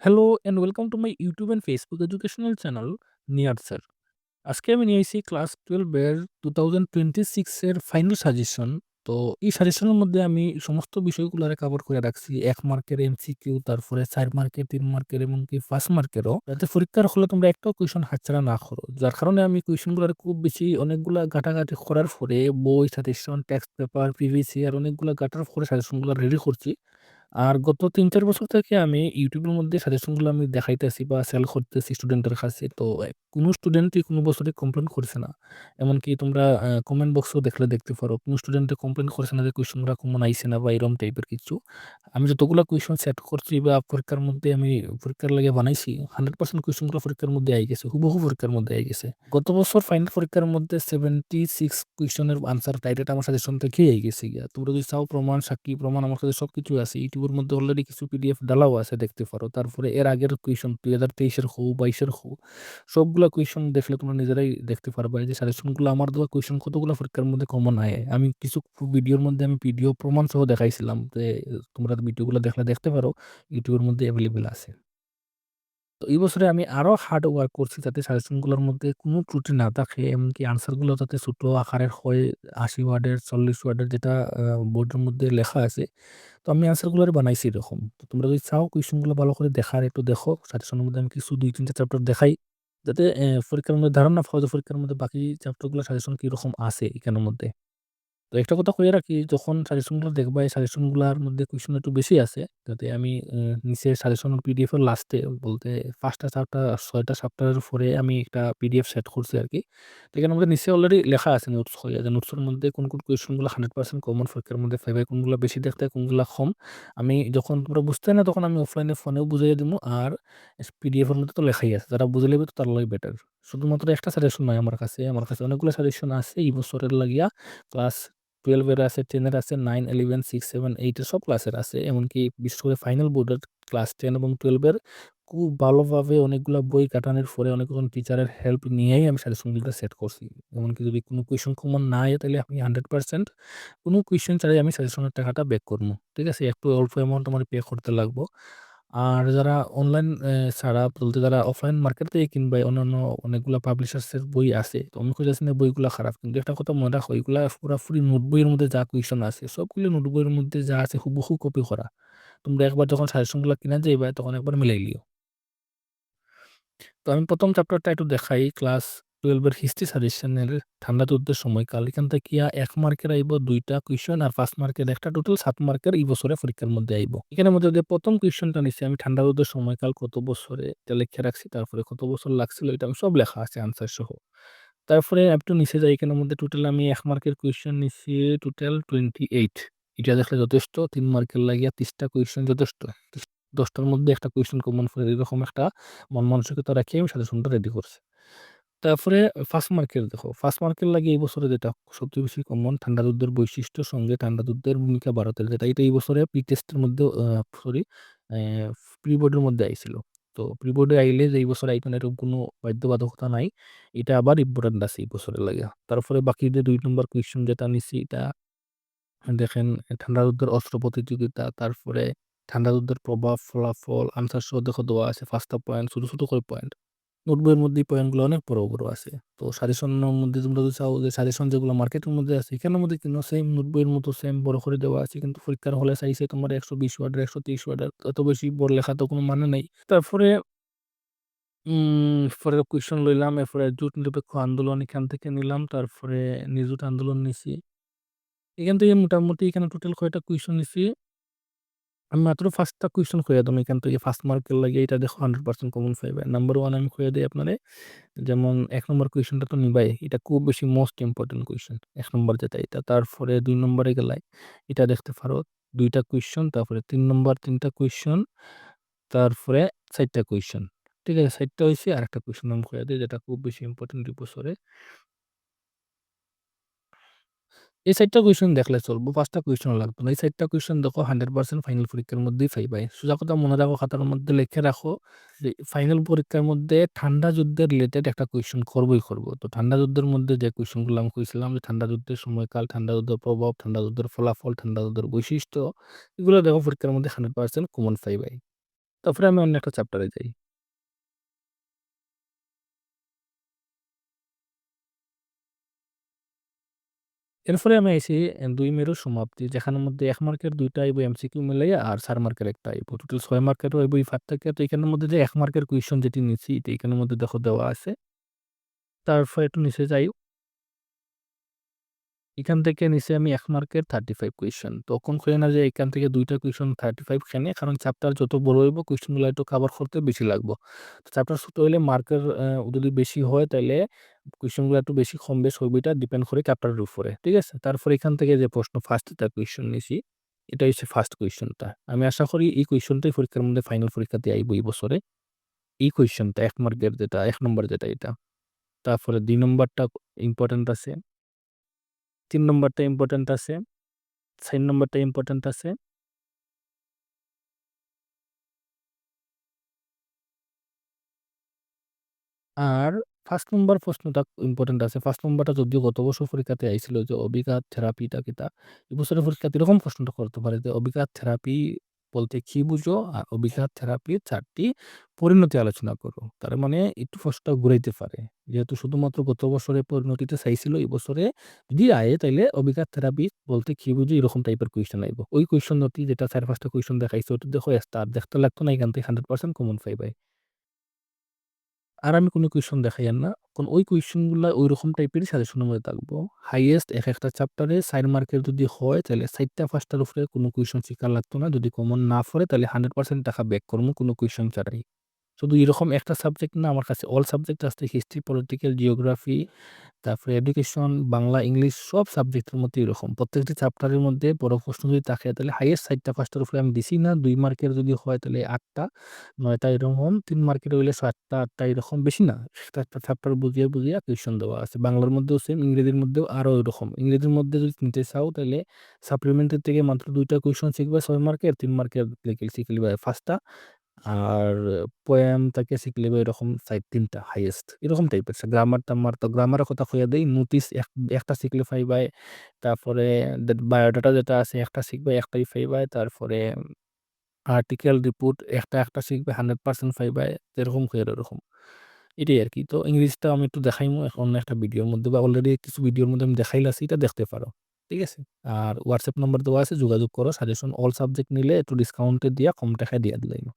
Hello and welcome to my YouTube and Facebook educational channel near sir. আজকে আমি নিয়ে এসেছি ক্লাস 12 এর 2026 এর ফাইনাল সাজেশন। তো এই সাজেশনের মধ্যে আমি সমস্ত বিষয়গুলারে কভার করে রাখছি। ১ মার্কের এমসিকিউ, তারপরে ৪ মার্কের, ৩ মার্কের এমনকি ৫ মার্কেরও। যাতে পরীক্ষার হলে তোমরা একটাও কোয়েশন হাতছাড়া না করো। যার কারণে আমি কোয়েশনগুলার খুব বেশি অনেকগুলা ঘাটাঘাটি করার পরে বই, সাজেশন, টেক্সট পেপার, পিভিসি আর অনেকগুলা ঘাটার পরে সাজেশনগুলা রেডি করছি। আর গত ৩-৪ বছর থেকে আমি YouTube এর মধ্যে সাজেশনগুলো আমি দেখাইতেছি বা সেল করতেছি স্টুডেন্টের কাছে। তো কোনো স্টুডেন্টই কোনো বছরে কমপ্লেইন করছে না। এমনকি তোমরা কমেন্ট বক্সেও দেখলে দেখতে পারো। কোনো স্টুডেন্টে কমপ্লেইন করছে না যে কোয়েশনগুলা কমন আইছে না বা এরকম টাইপের কিছু। আমি যতগুলা কোয়েশন সেট করছি বা পরীক্ষার মধ্যে আমি পরীক্ষার লাগে বানাইছি 100% কোয়েশনগুলো পরীক্ষার মধ্যে আই গেছে। হুবহু পরীক্ষার মধ্যে আই গেছে। গত বছর ফাইনাল পরীক্ষার মধ্যে 76 কোয়েশনের আনসার ডাইরেক্ট আমার সাজেশন থেকেই আই গেছে গিয়া। তোমরা যদি চাও প্রমাণ, সাক্ষী, প্রমাণ আমার কাছে সবকিছু আছে। YouTube এর মধ্যে অলরেডি কিছু পিডিএফ ডালাও আছে দেখতে পারো। তারপরে এর আগের কোয়েশন ২০২৩ এর হউ, ২২ এর হউ সবগুলা কোয়েশন দেখলে তোমরা নিজেরাই দেখতে পারবা এই যে সাজেশনগুলো আমার দেওয়া কোয়েশন কতগুলা পরীক্ষার মধ্যে কমন আয়। আমি কিছু ভিডিওর মধ্যে আমি পিডিএফ প্রমাণ সহ দেখাইছিলাম যে তোমরা ভিডিওগুলো দেখলে দেখতে পারো। YouTube এর মধ্যে এভেইলেবল আছে। তো এই বছরে আমি আরো হার্ড ওয়ার্ক করছি যাতে সাজেশনগুলোর মধ্যে কোনো ত্রুটি না থাকে। এমনকি আনসার গুলো যাতে ছোট আকারের হয় ৮০ ওয়ার্ডের, ৪০ ওয়ার্ডের যেটা বোর্ডের মধ্যে লেখা আছে। তো আমি আনসার গুলারে বানাইছি এরকম। তো তোমরা যদি চাও কোয়েশন গুলো ভালো করে দেখার একটু দেখো। সাজেশনের মধ্যে আমি কিছু ২-৩ টা চ্যাপ্টার দেখাই। যাতে পরীক্ষার মধ্যে ধারণা পাও যে পরীক্ষার মধ্যে বাকি চ্যাপ্টার গুলা সাজেশন কিরকম আছে এখানের মধ্যে। তো একটা কথা কইয়া রাখি, যখন সাজেশনগুলো দেখবা, এই সাজেশনগুলার মধ্যে কুয়েশন একটু বেশি আছে। যাতে আমি নিচে সাজেশনের পিডিএফ এর লাস্টে বলতে ৫ টা চ্যাপ্টার ৬ টা চ্যাপ্টারের পরে আমি একটা পিডিএফ সেট করছি আরকি। তো এখানের মধ্যে নিচে অলরেডি লেখা আছে নোটস হইয়া যে নোটসের মধ্যে কোন কুয়েশনগুলো 100% কমন পরীক্ষার মধ্যে পাইবা, কোনগুলা বেশি দেখতে হয়, কোনগুলা কম। আমি যখন তোমরা বুঝতে না তখন আমি অফলাইনে ফোনেও বুঝাইয়া দিমু। আর পিডিএফ এর মধ্যে তো লেখাই আছে। যারা বুঝে লিবে তো তার লাগে বেটার। শুধুমাত্র একটা সাজেশন নাই আমার কাছে। আমার কাছে অনেকগুলো সাজেশন আছে এই বছরের লাগিয়া। ক্লাস 12 এর আছে, 10 এর আছে, 9, 11, 6, 7, 8 এর সব ক্লাসের আছে। এমনকি বিশেষ করে ফাইনাল বোর্ডের ক্লাস 10 এবং 12 এর খুব ভালোভাবে অনেকগুলা বই কাটানোর পরে অনেকজন টিচারের হেল্প নিয়েই আমি সাজেশনগুলো সেট করছি। এমনকি যদি কোনো কোয়েশন কমন না আয় তাইলে আমি 100% কোনো কোয়েশন ছাড়াই আমি সাজেশনের টাকাটা ব্যাক করবো। ঠিক আছে? একটু অল্প অ্যামাউন্ট আমার পে করতে লাগবো। আর যারা অনলাইন ছাড়া বলতে যারা অফলাইন মার্কেট থেকে কিনবে অন্যান্য অনেকগুলা পাবলিশার্স এর বই আছে। তো আমি কইতাছি না বইগুলা খারাপ। কিন্তু একটা কথা মনে রাখো এগুলা পুরাপুরি নোট বইয়ের মধ্যে যা কুয়েশন আছে সবগুলো নোট বইয়ের মধ্যে যা আছে হুবহু কপি করা। তোমরা একবার যখন সাজেশন গুলা কিনা যাইবা তখন একবার মিলাই লিও। তো আমি ১ম চ্যাপ্টারটা একটু দেখাই। ক্লাস 12 এর হিস্ট্রি সাজেশনের ঠান্ডা যুদ্ধের সময়কাল। এখান থেকিয়া ১ মার্কের আইব ২ টা কুয়েশন আর ৫ মার্কের একটা টোটাল ৭ মার্কের এই বছরে পরীক্ষার মধ্যে আইব। এখানের মধ্যে যে ১ম কুয়েশনটা নিছি আমি ঠান্ডা যুদ্ধের সময়কাল কত বছরে এটা লিখে রাখছি। তারপরে কত বছর লাগছিল এটা আমি সব লেখা আছে আনসার সহ। তারপরে একটু নিচে যাই এখানের মধ্যে টোটাল আমি ১ মার্কের কুয়েশন নিছি টোটাল 28 এটা দেখলে যথেষ্ট। ৩ মার্কের লাগিয়া ৩০ টা কুয়েশন যথেষ্ট। ১০ টার মধ্যে একটা কুয়েশন কমন পড়ে এরকম একটা মন মানসিকতা রাখি আমি সাজেশনটা রেডি করছি। তারপরে 1st মার্কের দেখো, 1st মার্কের লাগে এই বছরে যেটা সবচেয়ে বেশি কমন ঠান্ডা যুদ্ধের বৈশিষ্ট্য সঙ্গে ঠান্ডা যুদ্ধের ভূমিকা ভারতের যেটা এটা এই বছরে প্রি-টেস্টের মধ্যেও সরি প্রি বোর্ডের মধ্যে আইছিল। তো প্রি বোর্ডে আইলে যে এই বছর আইতো না এরকম কোনো বাধ্যবাধকতা নাই। এটা আবার ইম্পোর্টেন্ট আছে এই বছরের লাগে। তারপরে বাকি যে ২ নম্বর কুয়েশন যেটা নিছি এটা দেখেন ঠান্ডা যুদ্ধের অস্ত্র প্রতিযোগিতা, তারপরে ঠান্ডা যুদ্ধের প্রভাব, ফলাফল, আনসার সহ দেখো দেওয়া আছে ৫ টা পয়েন্ট ছোট, ছোট করে পয়েন্ট। নোট বইয়ের মধ্যে এই পয়েন্টগুলো অনেক বড়, বড় আছে। তো সাজেশনের মধ্যে তোমরা যদি চাও যে সাজেশন যেগুলো মার্কেটের মধ্যে আছে এখানের মধ্যে কিন্তু সেম নোট বইয়ের মতো সেম বড় করে দেওয়া আছে। কিন্তু পরীক্ষার হলে চাইছে তোমার ১২০ ওয়ার্ডের, ১৩০ ওয়ার্ডের। এত বেশি বড় লেখা তো কোনো মানে নাই। তারপরে পরের কোয়েশন লইলাম। এরপরে জুট নিরপেক্ষ আন্দোলন এখান থেকে নিলাম। তারপরে নিযুত আন্দোলন নিছি। এখান থেকে মোটামুটি এখানে টোটাল কয়টা কুয়েশন নিছি? আমি মাত্র ৫ টা কুয়েশন কইরা দিলাম এখান থেকে 1st মার্কের লাগে এটা দেখো 100% কমন পাইবা। নাম্বার 1 আমি কইয়া দেই আপনারে। যেমন ১ নম্বর কুয়েশনটা তো নিবাই। এটা খুব বেশি মোস্ট ইম্পোর্টেন্ট কুয়েশন। ১ নম্বর যেটা এটা। তারপরে ২ নম্বরে গেলাই এটা দেখতে পারো ২ টা কুয়েশন, তারপরে ৩ নম্বর ৩ টা কুয়েশন, তারপরে ৪ টা কুয়েশন। ঠিক আছে? ৪ টা হইছে আরেকটা কুয়েশন আমি কইয়া দেই যেটা খুব বেশি ইম্পোর্টেন্ট এই বছরে। এই ৪ টা কোয়েশন দেখলে চলবো। ৫ টা কোয়েশনও লাগবে না। এই ৪ টা কোয়েশন দেখো 100% ফাইনাল পরীক্ষার মধ্যেই পাইবাই। সোজা কথা মনে রাখো খাতার মধ্যে লিখে রাখো যে ফাইনাল পরীক্ষার মধ্যে ঠান্ডা যুদ্ধের রিলেটেড একটা কোয়েশন করবই করব। তো ঠান্ডা যুদ্ধের মধ্যে যে কোয়েশনগুলো আমি কইছিলাম যে ঠান্ডা যুদ্ধের সময়কাল, ঠান্ডা যুদ্ধের প্রভাব, ঠান্ডা যুদ্ধের ফলাফল, ঠান্ডা যুদ্ধের বৈশিষ্ট্য এগুলো দেখো পরীক্ষার মধ্যে 100% কমন পাইবাই। তারপরে আমি অন্য একটা চ্যাপ্টারে যাই। এরপরে আমি আইছি ২ মেরুর সমাপ্তি, যেখানের মধ্যে ১ মার্কের ২ টা আইবো এমসিকিউ মিলাইয়া আর ৪ মার্কের ১ টা আইবো। টোটাল ৬ মার্কেরও আইবো এই ৫ থেকে। তো এখানের মধ্যে যে ১ মার্কের কুয়েশন যেটি নিচ্ছি, এটা এখানের মধ্যে দেখো দেওয়া আছে। তারপরে একটু নিচে যাই। এখান থেকে নিছি আমি ১ মার্কের 35 কুয়েশন। তখন কই না যে এখান থেকে ২ টা কুয়েশন 35 কেনে? কারণ চ্যাপ্টার যত বড় হইব কুয়েশনগুলা একটু কভার করতে বেশি লাগবো। তো চ্যাপ্টার ছোট হইলে মার্কের যদি বেশি হয় তাইলে কুয়েশনগুলা একটু বেশি কম বেশ হইব, এটা ডিপেন্ড করে চ্যাপ্টারের উপরে। ঠিক আছে? তারপরে এখান থেকে যে প্রশ্ন ফার্স্ট টা কুয়েশন নিছি, এটা হচ্ছে ফার্স্ট কুয়েশনটা। আমি আশা করি এই কুয়েশনটাই পরীক্ষার মধ্যে ফাইনাল পরীক্ষাতে আইব এই বছরে। এই কুয়েশনটা ১ মার্কের যেটা ১ নম্বর যেটা এটা। তারপরে ২ নম্বরটা ইম্পোর্টেন্ট আছে। ৩ নম্বরটা ইম্পোর্টেন্ট আছে। ৪ নম্বরটা ইম্পোর্টেন্ট আছে। আর ১st নাম্বার প্রশ্নটা ইম্পোর্টেন্ট আছে। 1st নাম্বারটা যদিও গত বছর পরীক্ষাতে আইছিল যে অভিঘাত থেরাপিটা কিতা? এবছরের পরীক্ষাতে এরকম প্রশ্নটা করতে পারে যে অভিঘাত থেরাপি বলতে কি বুঝো? আর অভিঘাত থেরাপির ৪ টি পরিণতি আলোচনা করো। তার মানে একটু প্রশ্নটা ঘুরাইতে পারে। যেহেতু শুধুমাত্র গত বছরে পরিণতিটা চাইছিল, এবছরে যদি আয়ে তাইলে অভিঘাত থেরাপি বলতে কি বুঝো? এরকম টাইপের কুয়েশন আইব। ওই কুয়েশনটি যেটা ৪-৫ টা কুয়েশন দেখাইছে ওটা দেখো স্টার দেখতে লাগতো না, এখান থেকে 100% কমন পাইবাই। আর আমি কোনো কুয়েশন দেখাইয়ান না। ওই কুয়েশন গুলা ঐরকম টাইপেরই সাজেশনের মধ্যে থাকবো। হাইয়েস্ট একেকটা চ্যাপ্টারে ৪ মার্কের যদি হয় তাইলে ৪ টা ৫ টার উপরে কোনো কুয়েশন শিখার লাগতো না। যদি কমন না পড়ে তাইলে 100% টাকা ব্যাক করমু কোনো কুয়েশন ছাড়াই। শুধু এরকম একটা সাবজেক্ট না, আমার কাছে অল সাবজেক্ট আছে। হিস্ট্রি, পলিটিক্যাল, জিওগ্রাফি, তারপরে এডুকেশন, বাংলা, ইংলিশ সব সাবজেক্টের মধ্যে এরকম। প্রত্যেকটি চ্যাপ্টারের মধ্যে বড় প্রশ্ন যদি থাকে তাহলে হাইয়েস্ট ৪ টা ৫ টার উপরে আমি দিছি না। ২ মার্কের যদি হয় তাহলে ৮ টা, ৯ টা এরকম। ৩ মার্কের হইলে ৭ টা ৮ টা এরকম, বেশি না। একটা, একটা চ্যাপ্টার বুঝিয়ে কুয়েশন দেওয়া আছে। বাংলার মধ্যেও সেম, ইংরেজির মধ্যেও আরো এরকম। ইংরেজির মধ্যে যদি নিতে চাও তাইলে সাপ্লিমেন্টারি থেকে মাত্র ২ টা কুয়েশন শিখবা ৬ মার্কের, ৩ মার্কের শিখলিবা ৫ টা। আর পোয়েম থেকে শিখলেবা এরকম ৩ টা হাইয়েস্ট। এরকম টাইপের। গ্রামার-টামার তো গ্রামারের কথা কইয়া দেই। নোটিস একটা শিখলে পাইবাই। তারপরে বায়োডাটা যেটা আছে একটা শিখবে, একটাই পাইবাই। তারপরে আর্টিকেল, রিপোর্ট একটা শিখবে 100% পাইবাই। এরকম কইরা এরকম। এটাই আরকি। তো ইংলিশটা আমি একটু দেখাইমু অন্য একটা ভিডিওর মধ্যে, বা অলরেডি কিছু ভিডিওর মধ্যে আমি দেখাইলাছি, এটা দেখতে পারো। ঠিক আছে? আর WhatsApp নাম্বার দেওয়া আছে, যোগাযোগ করো। সাজেশন অল সাবজেক্ট নিলে একটু ডিসকাউন্টে দিয়া কম টাকায় দিয়া দিলাইমু।